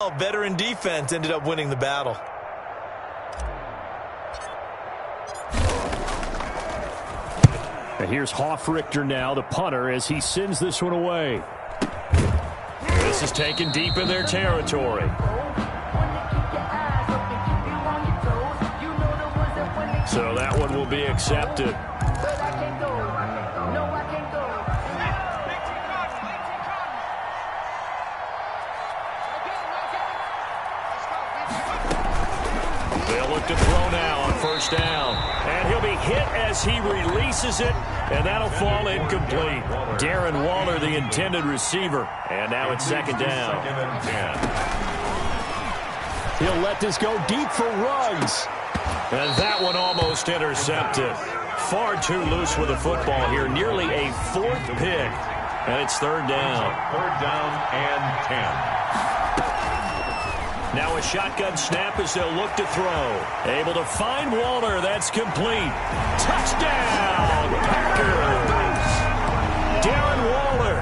Veteran defense ended up winning the battle. And here's Hoffrichter now, the punter, as he sends this one away. This is taken deep in their territory. So that one will be accepted. They'll look to throw now on first down. And he'll be hit as he releases it, and that'll fall incomplete. Darren Waller, the intended receiver. And now it's second down. He'll let this go deep for Ruggs. And that one almost intercepted. Far too loose with the football here. Nearly a fourth pick. And it's third down. Third down and 10. Now a shotgun snap as they'll look to throw. Able to find Waller. That's complete. Touchdown, Packers. Darren Waller,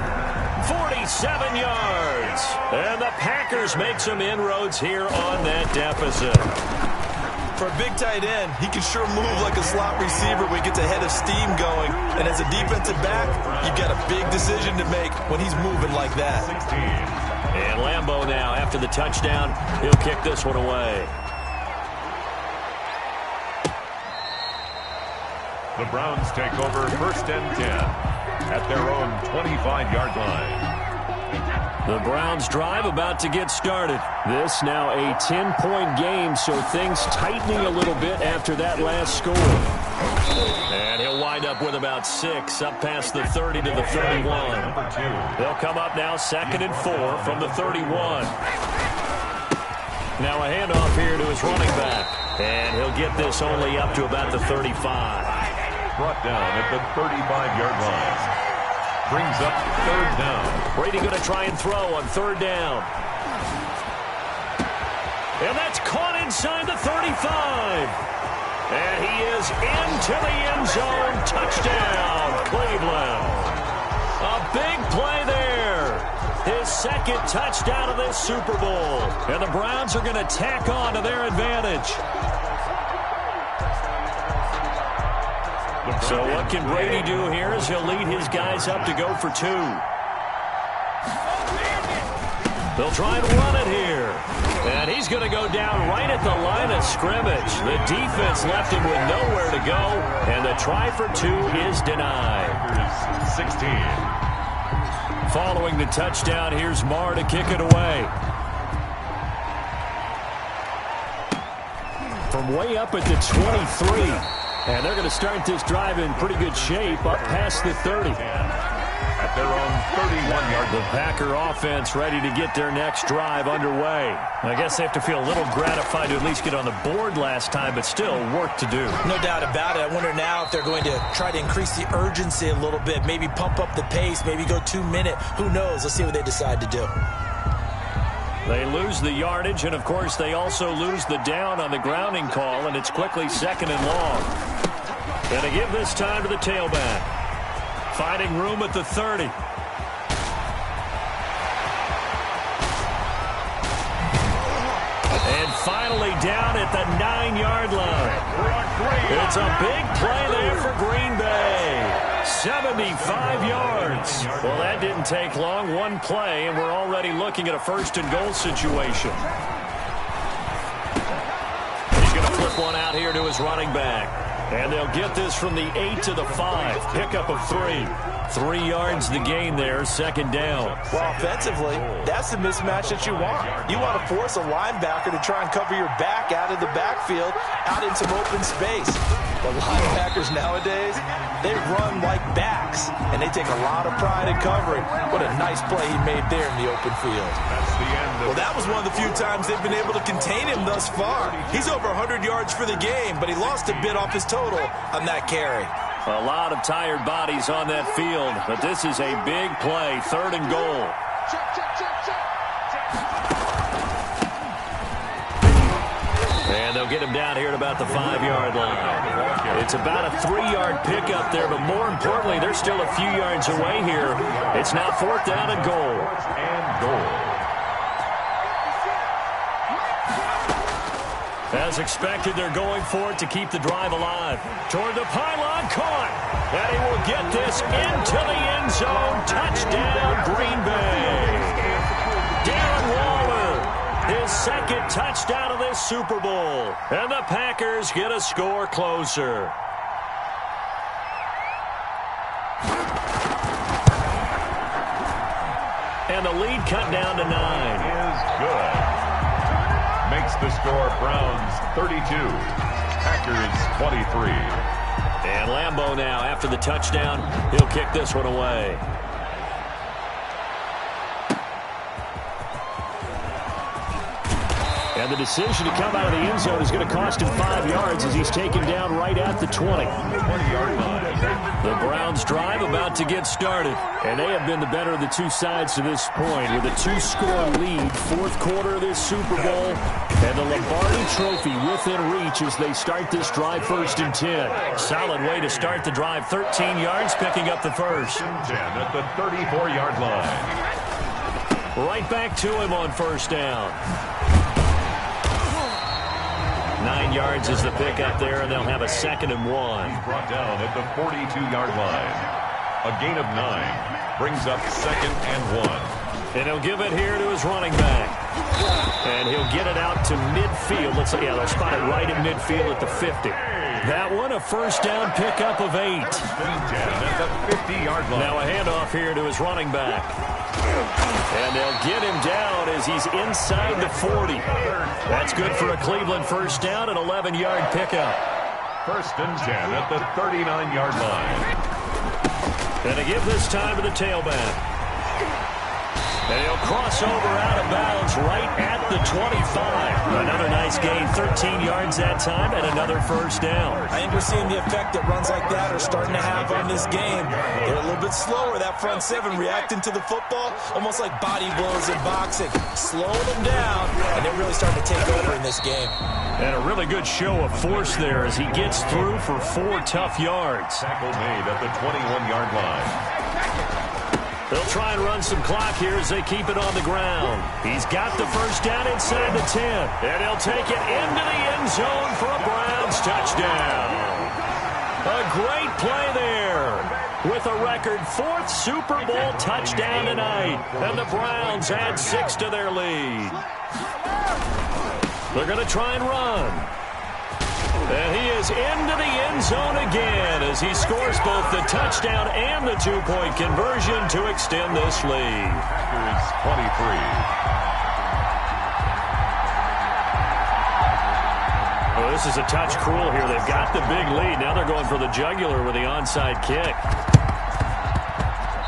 47 yards. And the Packers make some inroads here on that deficit. For a big tight end, he can sure move like a slot receiver when he gets a head of steam going. And as a defensive back, you've got a big decision to make when he's moving like that. 16. And Lambeau now, after the touchdown, he'll kick this one away. The Browns take over first and 10 at their own 25-yard line. The Browns drive about to get started. This now a 10-point game, so things tightening a little bit after that last score. And he'll wind up with about 6 up past the 30 to the 31. They'll come up now 2nd and 4 from the 31. Now a handoff here to his running back. And he'll get this only up to about the 35. Brought down at the 35-yard line. Brings up third down. Brady going to try and throw on third down. And that's caught inside the 35. And he is into the end zone. Touchdown, Cleveland. A big play there. His second touchdown of this Super Bowl. And the Browns are going to tack on to their advantage. So what can Brady do here as he'll lead his guys up to go for 2. They'll try and run it here. And he's going to go down right at the line of scrimmage. The defense left him with nowhere to go. And the try for 2 is denied. 16. Following the touchdown, here's Marr to kick it away. From way up at the 23. And they're going to start this drive in pretty good shape up past the 30. At their own 31-yard line. The Packer offense ready to get their next drive underway. I guess they have to feel a little gratified to at least get on the board last time, but still work to do. No doubt about it. I wonder now if they're going to try to increase the urgency a little bit, maybe pump up the pace, maybe go 2-minute. Who knows? Let's see what they decide to do. They lose the yardage, and, of course, they also lose the down on the grounding call, and it's quickly 2nd and long. Going to give this time to the tailback. Finding room at the 30. And finally down at the 9-yard line. It's a big play there for Green Bay. 75 yards. Well, that didn't take long. One play, and we're already looking at a 1st and goal situation. He's going to flip one out here to his running back. And they'll get this from the 8 to the 5. Pickup of 3. 3 yards the gain there, 2nd down. Well, offensively, that's the mismatch that you want. You want to force a linebacker to try and cover your back out of the backfield, out in some open space. The linebackers nowadays, they run like backs, and they take a lot of pride in covering. What a nice play he made there in the open field. That's the end of Well, that was one of the few times they've been able to contain him thus far. He's over 100 yards for the game, but he lost a bit off his total on that carry. A lot of tired bodies on that field, but this is a big play, 3rd and goal. And they'll get him down here at about the 5-yard line. It's about a 3-yard pickup there, but more importantly, they're still a few yards away here. It's now 4th down and goal. As expected, they're going for it to keep the drive alive. Toward the pylon, caught. And he will get this into the end zone. Touchdown, Green Bay. Darren Waller, his second touchdown of this Super Bowl. And the Packers get a score closer. And the lead cut down to 9. Is good. Makes the score Browns 32, Packers 23. And Lambeau now, after the touchdown, he'll kick this one away. And the decision to come out of the end zone is going to cost him 5 yards as he's taken down right at the 20. 20-yard line. The Browns drive about to get started. And they have been the better of the two sides to this point with a 2-score lead. Fourth quarter of this Super Bowl. And the Lombardi Trophy within reach as they start this drive 1st and 10. Solid way to start the drive. 13 yards, picking up the first. 10 at the 34-yard line. Right back to him on first down. 9 yards is the pickup there, and they'll have a 2nd and 1. He's brought down at the 42-yard line. A gain of 9 brings up 2nd and 1. And he'll give it here to his running back. And he'll get it out to midfield. Let's see, they'll spot it right in midfield at the 50. That one, a first down pickup of 8. At the 50-yard line. Now a handoff here to his running back. And they'll get him down as he's inside the 40. That's good for a Cleveland first down, an 11-yard pickup. 1st and 10 at the 39-yard line. And they give this time to the tailback. And he'll cross over out of bounds right at the 25. Another nice gain, 13 yards that time, and another first down. I think we're seeing the effect that runs like that are starting to have on this game. They're a little bit slower, that front 7, reacting to the football, almost like body blows in boxing. Slow them down, and they're really starting to take over in this game. And a really good show of force there as he gets through for 4 tough yards. Tackle made at the 21-yard line. They'll try and run some clock here as they keep it on the ground. He's got the first down inside the 10. And he'll take it into the end zone for a Browns touchdown. A great play there with a record 4th Super Bowl touchdown tonight. And the Browns add 6 to their lead. They're going to try and run. And he is into the end zone again as he scores both the touchdown and the 2-point conversion to extend this lead. Packers 23. Oh, this is a touch cruel here. They've got the big lead. Now they're going for the jugular with the onside kick.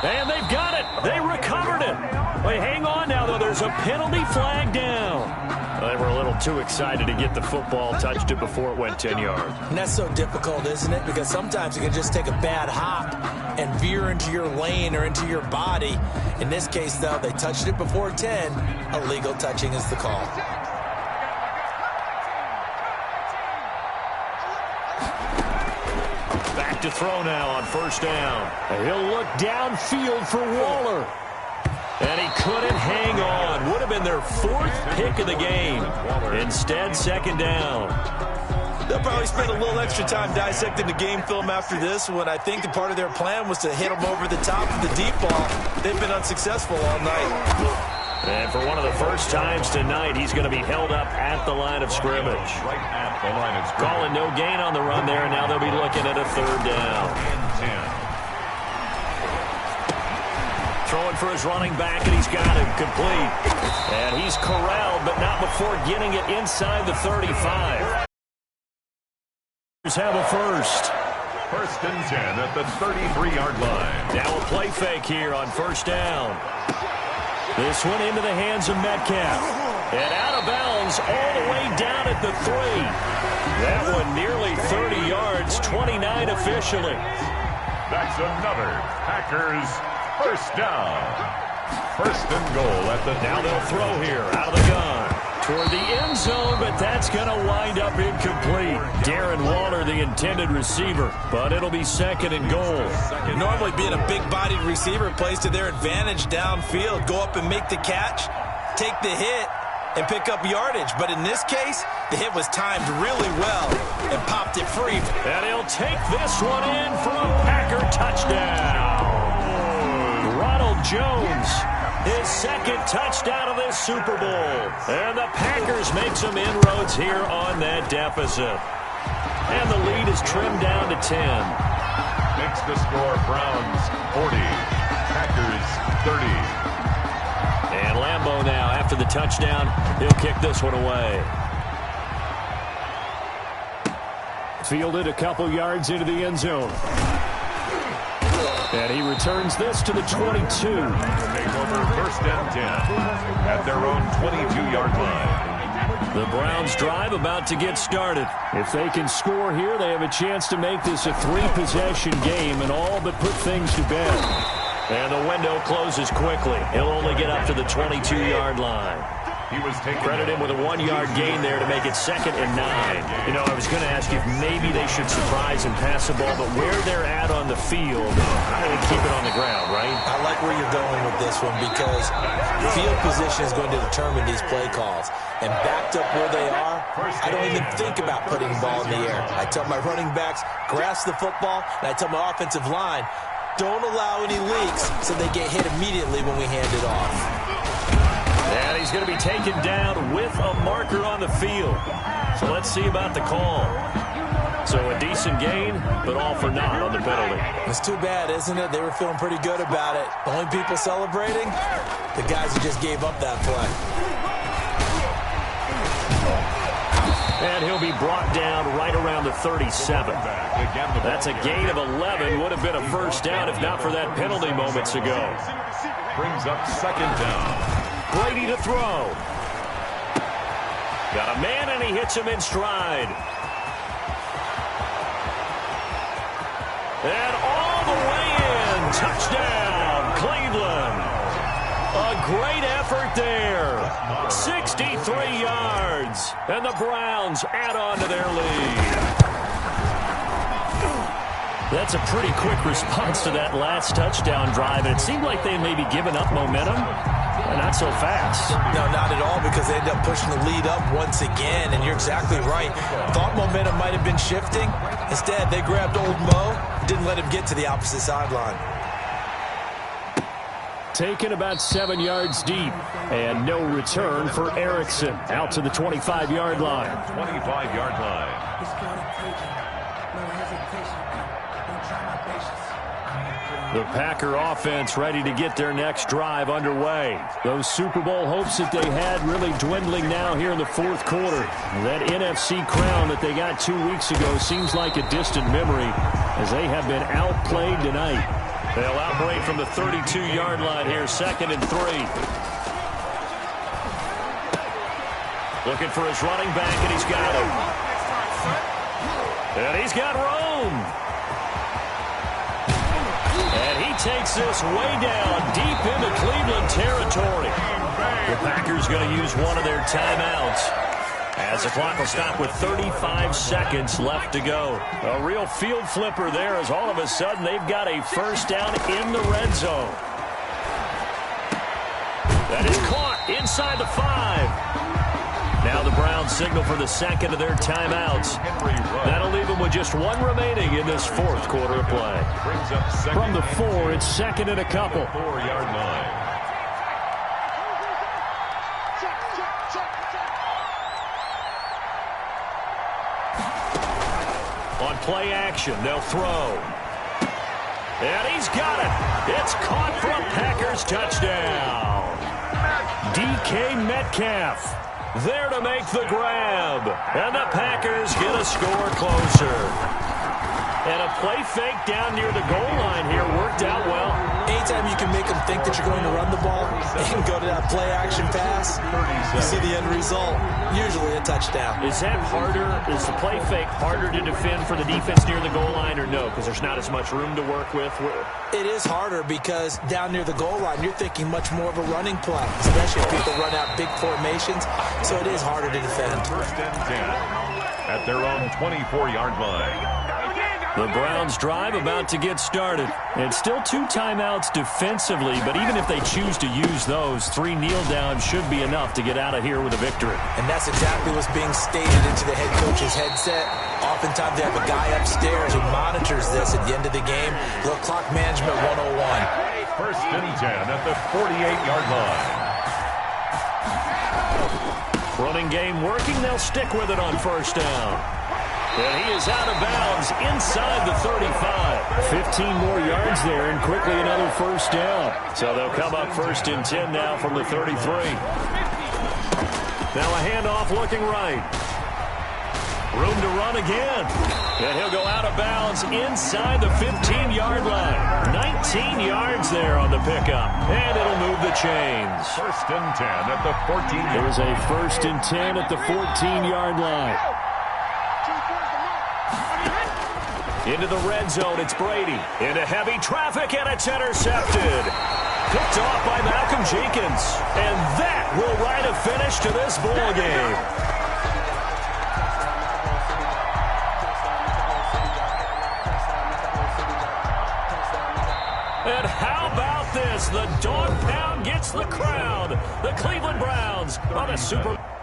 And they've got it. They recovered it. Wait, hang on now, though. There's a penalty flag down. They were a little too excited to get the football, touched it before it went 10 yards. And that's so difficult, isn't it? Because sometimes it can just take a bad hop and veer into your lane or into your body. In this case, though, they touched it before 10. Illegal touching is the call. Back to throw now on first down. And he'll look downfield for Waller. And he couldn't hang on. Would have been their 4th pick of the game. Instead, 2nd down. They'll probably spend a little extra time dissecting the game film after this one. I think the part of their plan was to hit them over the top of the deep ball. They've been unsuccessful all night. And for one of the first times tonight, he's going to be held up at the line of scrimmage. Right at the line of scrimmage. Calling no gain on the run there, and now they'll be looking at a 3rd down. And 10. Throwing for his running back, and he's got him complete. And he's corralled, but not before getting it inside the 35. Have a first. 1st and 10 at the 33-yard line. Now a play fake here on first down. This one into the hands of Metcalf. And out of bounds all the way down at the 3. That one nearly 30 yards, 29 officially. That's another Packers first down. 1st and goal at the... Now they'll throw here out of the gun. Toward the end zone, but that's going to wind up incomplete. Darren Waller, the intended receiver, but it'll be 2nd and goal. Normally being a big-bodied receiver plays to their advantage downfield. Go up and make the catch, take the hit, and pick up yardage. But in this case, the hit was timed really well and popped it free. And he'll take this one in for a Packer touchdown. Ronald Jones, his second touchdown of this Super Bowl. And the Packers make some inroads here on that deficit. And the lead is trimmed down to 10. Makes the score Browns 40, Packers 30. And Lambeau now, after the touchdown, he'll kick this one away. Fielded a couple yards into the end zone. And he returns this to the 22. Take over first and 10 at their own 22-yard line. The Browns drive about to get started. If they can score here, they have a chance to make this a three-possession game and all but put things to bed. And the window closes quickly. He'll only get up to the 22-yard line. He was Credit him with a 1-yard gain there to make it 2nd and 9. You know, I was going to ask if maybe they should surprise and pass the ball, but where they're at on the field, I would keep it on the ground, right? I like where you're going with this one because field position is going to determine these play calls. And backed up where they are, I don't even think about putting the ball in the air. I tell my running backs, grasp the football, and I tell my offensive line, don't allow any leaks so they get hit immediately when we hand it off. And he's going to be taken down with a marker on the field. So let's see about the call. So a decent gain, but all for naught on the penalty. It's too bad, isn't it? They were feeling pretty good about it. The only people celebrating, the guys who just gave up that play. And he'll be brought down right around the 37. That's a gain of 11. Would have been a first down if not for that penalty moments ago. brings up 2nd down. Brady to throw. Got a man, and he hits him in stride. And all the way in. Touchdown, Cleveland. A great effort there. 63 yards. And the Browns add on to their lead. That's a pretty quick response to that last touchdown drive. And it seemed like they may be giving up momentum. Not so fast. No, not at all, because they ended up pushing the lead up once again, and you're exactly right. Thought momentum might have been shifting. Instead, they grabbed old Mo, didn't let him get to the opposite sideline. Taken about 7 yards deep, and no return for Erickson. Out to the 25-yard line. 25-yard line. The Packer offense ready to get their next drive underway. Those Super Bowl hopes that they had really dwindling now here in the fourth quarter. That NFC crown that they got 2 weeks ago seems like a distant memory as they have been outplayed tonight. They'll outbreak from the 32-yard line here, 2nd and 3. Looking for his running back, and he's got him. And he's got Rome. And he takes this way down deep into Cleveland territory. The Packers going to use one of their timeouts as the clock will stop with 35 seconds left to go. A real field flipper there as all of a sudden they've got a first down in the red zone. That is caught inside the 5. Now the Browns signal for the second of their timeouts. That'll leave them with just one remaining in this fourth quarter of play. From the 4, it's 2nd and a couple. 4-yard line. On play action, they'll throw. And he's got it. It's caught for a Packers touchdown. DK Metcalf there to make the grab. And the Packers get a score closer. And a play fake down near the goal line here worked out well. Anytime you can make them think that you're going to run the ball and go to that play-action pass, you see the end result, usually a touchdown. Is that harder? Is the play fake harder to defend for the defense near the goal line or no? Because there's not as much room to work with? It is harder because down near the goal line, you're thinking much more of a running play, especially if people run out big formations, so it is harder to defend. First and 10 at their own 24-yard line. The Browns drive about to get started. It's still 2 timeouts defensively, but even if they choose to use those, 3 kneel downs should be enough to get out of here with a victory. And that's exactly what's being stated into the head coach's headset. Oftentimes they have a guy upstairs who monitors this at the end of the game. Little clock management 101. First and 10 at the 48-yard line. Running game working. They'll stick with it on first down. And he is out of bounds inside the 35. 15 more yards there and quickly another first down. So they'll come up first and 10 now from the 33. Now a handoff looking right. Room to run again. And he'll go out of bounds inside the 15-yard line. 19 yards there on the pickup. And it'll move the chains. First and 10 at the 14. There's a first and 10 at the 14-yard line. Into the red zone, it's Brady. Into heavy traffic, and it's intercepted. Picked off by Malcolm Jenkins. And that will write a finish to this ball game. And how about this? The dog pound gets the crown. The Cleveland Browns are the Super Bowl.